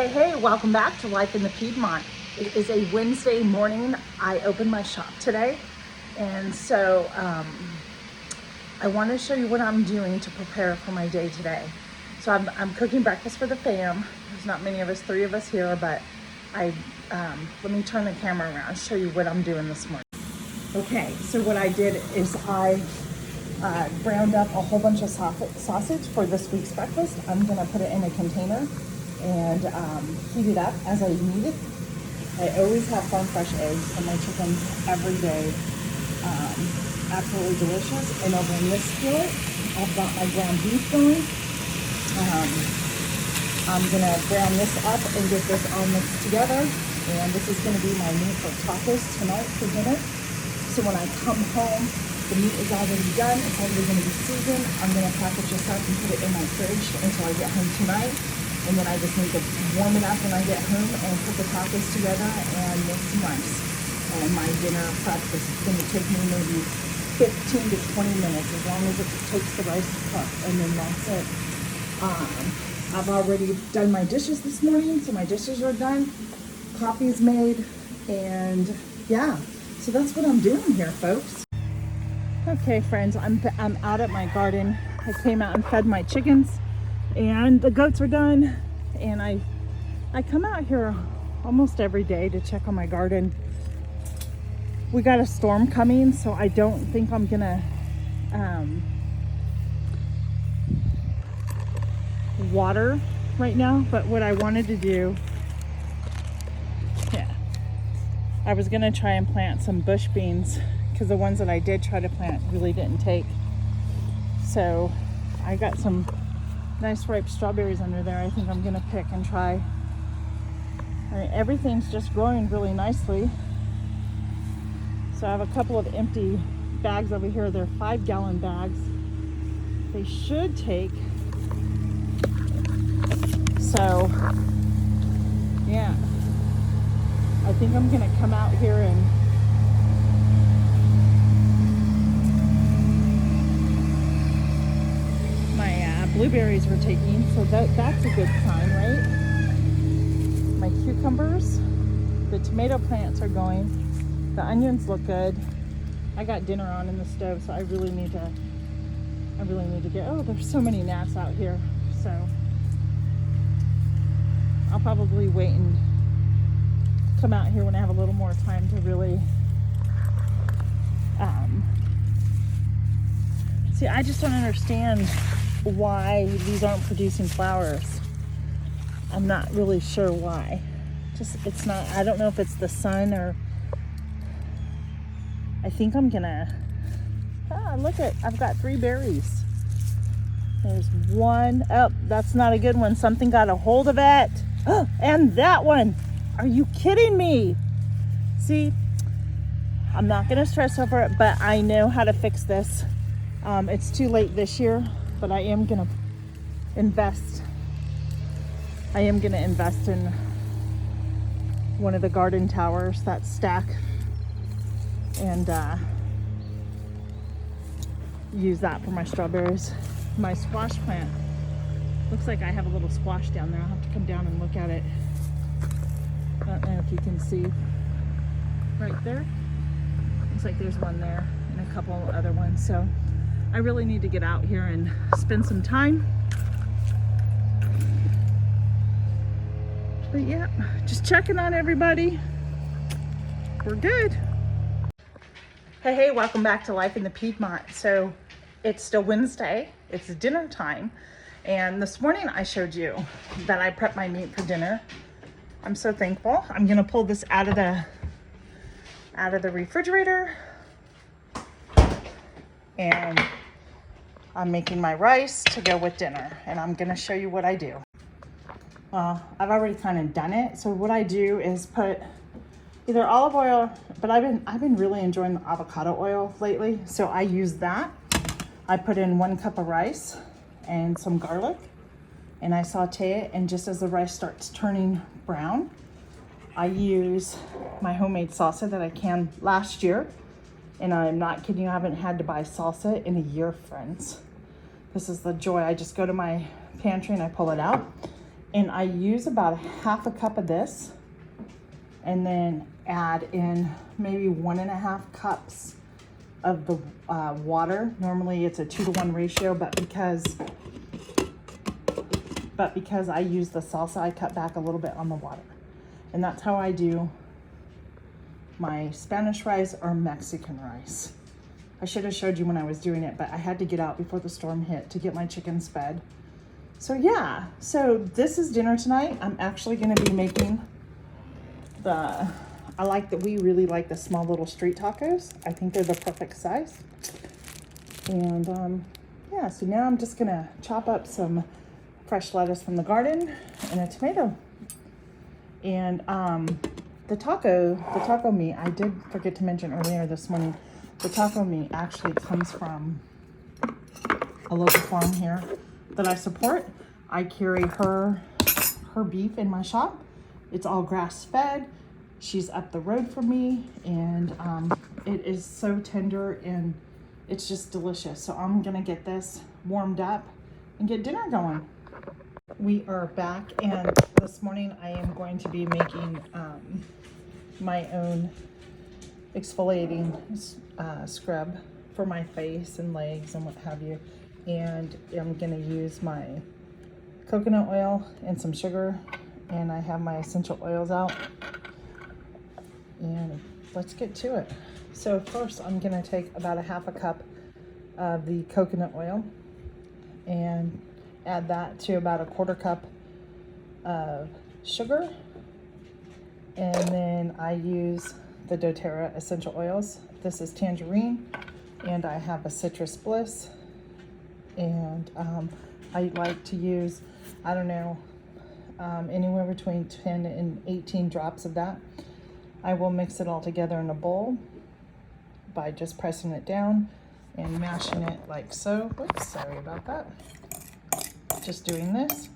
Hey, welcome back to Life in the Piedmont. It is a Wednesday morning. I opened my shop today, and so I want to show you what I'm doing to prepare for my day today. So I'm cooking breakfast for the fam. There's not many of us, 3 of us here, but let me turn the camera around and show you what I'm doing this morning. Okay, so what I did is I ground up a whole bunch of sausage for this week's breakfast. I'm gonna put it in a container and heat it up as I need it. I always have farm fresh eggs for my chickens every day. Absolutely delicious. And over in this skillet, I've got my ground beef going. I'm gonna brown this up and get this all mixed together. And this is gonna be my meat for tacos tonight for dinner. So when I come home, the meat is already done. It's already gonna be seasoned. I'm gonna package this up and put it in my fridge until I get home tonight. And then I just need to warm it up when I get home and put the tacos together and make some rice. And my dinner prep is gonna take me maybe 15 to 20 minutes, as long as it takes the rice to cook, and then that's it. I've already done my dishes this morning, so my dishes are done. Coffee's made, and yeah, so that's what I'm doing here, folks. Okay, friends, I'm out at my garden. I came out and fed my chickens, and the goats are done. And I come out here almost every day to check on my garden. We got a storm coming, so I don't think I'm gonna water right now. But what I wanted to do, I was gonna try and plant some bush beans, because the ones that I did try to plant really didn't take. So I got some nice ripe strawberries under there. I think I'm gonna pick and try. I mean, everything's just growing really nicely. So I have a couple of empty bags over here. They're 5-gallon bags. They should take. So yeah, I think I'm gonna come out here and blueberries were taking, so that's a good sign, right? My cucumbers, the tomato plants are going, the onions look good. I got dinner on in the stove, so I really need to get, oh, there's so many gnats out here, so I'll probably wait and come out here when I have a little more time to really see. I just don't understand why these aren't producing flowers. I'm not really sure why. It's not, I don't know if it's the sun or, I think I'm gonna, look at, I've got 3 berries. There's one, oh, that's not a good one. Something got a hold of it. And that one, are you kidding me? See, I'm not gonna stress over it, but I know how to fix this. It's too late this year, but I am gonna invest. I am gonna invest in one of the garden towers that stack, and use that for my strawberries. My squash plant, looks like I have a little squash down there. I'll have to come down and look at it. I don't know if you can see right there. Looks like there's one there and a couple other ones. So I really need to get out here and spend some time. But yeah, just checking on everybody. We're good. Hey, welcome back to Life in the Piedmont. So it's still Wednesday, it's dinner time. And this morning I showed you that I prepped my meat for dinner. I'm so thankful. I'm gonna pull this out of the refrigerator. And I'm making my rice to go with dinner, and I'm gonna show you what I do. I've already kind of done it. So what I do is put either olive oil, but I've been really enjoying the avocado oil lately. So I use that. I put in 1 cup of rice and some garlic, and I saute it. And just as the rice starts turning brown, I use my homemade salsa that I canned last year. And I'm not kidding you, I haven't had to buy salsa in a year, friends. This is the joy. I just go to my pantry and I pull it out. And I use about half a cup of this and then add in maybe 1.5 cups of the water. Normally it's a 2-to-1 ratio, but because I use the salsa, I cut back a little bit on the water. And that's how I do my Spanish rice or Mexican rice. I should have showed you when I was doing it, but I had to get out before the storm hit to get my chickens fed. So yeah, so this is dinner tonight. I'm actually gonna be making we really like the small little street tacos. I think they're the perfect size. And yeah, so now I'm just gonna chop up some fresh lettuce from the garden and a tomato. And the taco meat, I did forget to mention earlier this morning, the taco meat actually comes from a local farm here that I support. I carry her beef in my shop. It's all grass fed. She's up the road from me, and it is so tender and it's just delicious. So I'm gonna get this warmed up and get dinner going. We are back, and this morning I am going to be making my own exfoliating scrub for my face and legs and what have you. And I'm gonna use my coconut oil and some sugar, and I have my essential oils out. And let's get to it. So first I'm gonna take about 1/2 cup of the coconut oil and add that to about 1/4 cup of sugar. And then I use the doTERRA essential oils. This is tangerine, and I have a citrus bliss. And I like to use, I don't know, anywhere between 10 and 18 drops of that. I will mix it all together in a bowl by just pressing it down and mashing it like so. Whoops, sorry about that. Just doing this.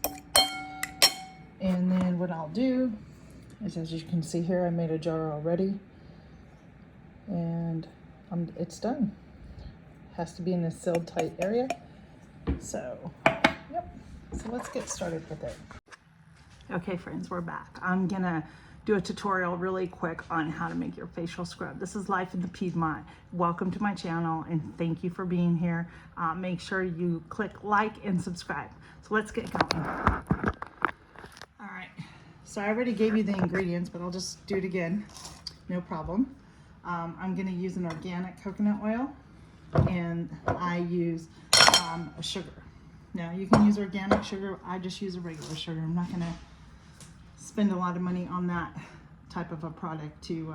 And then what I'll do is, as you can see here, I made a jar already, and it's done. Has to be in a sealed tight area. So, yep. So let's get started with it. Okay, friends, we're back. I'm gonna do a tutorial really quick on how to make your facial scrub. This is Life in the Piedmont. Welcome to my channel, and thank you for being here. Make sure you click like and subscribe. So let's get going. All right, so I already gave you the ingredients, but I'll just do it again, no problem. I'm gonna use an organic coconut oil, and I use a sugar. Now you can use organic sugar, I just use a regular sugar. I'm not gonna spend a lot of money on that type of a product to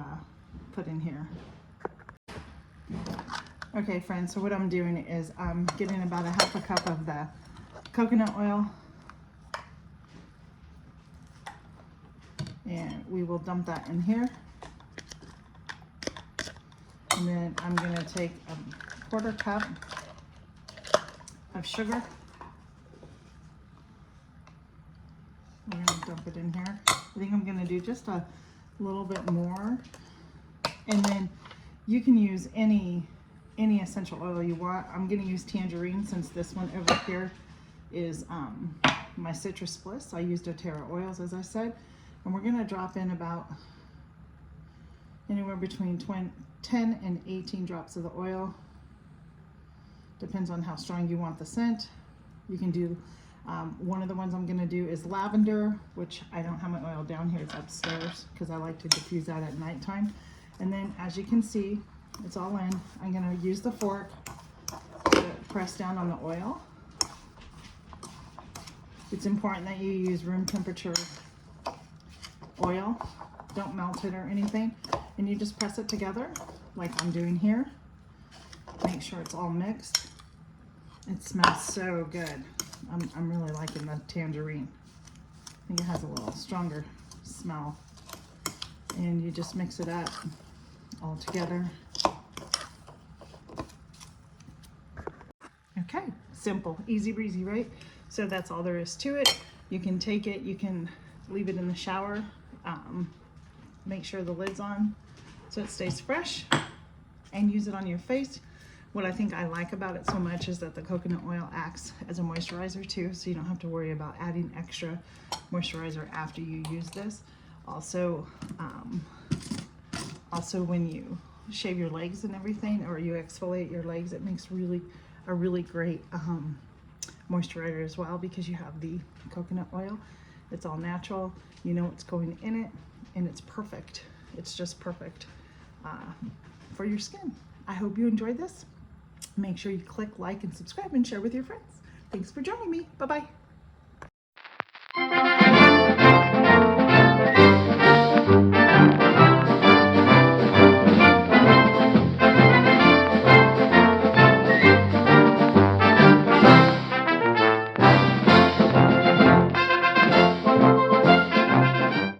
put in here. Okay, friends, so what I'm doing is I'm getting about 1/2 cup of the coconut oil, and we will dump that in here. And then I'm gonna take 1/4 cup of sugar. We're gonna dump it in here. I think I'm gonna do just a little bit more. And then you can use any essential oil you want. I'm gonna use tangerine, since this one over here is my citrus bliss. I use doTERRA oils, as I said. And we're gonna drop in about anywhere between 10 and 18 drops of the oil. Depends on how strong you want the scent. You can do one of the ones I'm gonna do is lavender, which I don't have my oil down here, it's upstairs, because I like to diffuse that at nighttime. And then, as you can see, it's all in. I'm gonna use the fork to press down on the oil. It's important that you use room temperature oil. Don't melt it or anything. And you just press it together like I'm doing here. Make sure it's all mixed. It smells so good. I'm really liking the tangerine. I think it has a little stronger smell. And you just mix it up all together. Okay, simple, easy breezy, right? So that's all there is to it. You can take it, you can leave it in the shower. Make sure the lid's on so it stays fresh, and use it on your face What I think I like about it so much is that the coconut oil acts as a moisturizer too, so you don't have to worry about adding extra moisturizer after you use this. Also, when you shave your legs and everything, or you exfoliate your legs, it makes a really great moisturizer as well, because you have the coconut oil. It's all natural, you know what's going in it, and it's perfect. It's just perfect for your skin. I hope you enjoyed this. Make sure you click like and subscribe and share with your friends. Thanks for joining me. Bye-bye.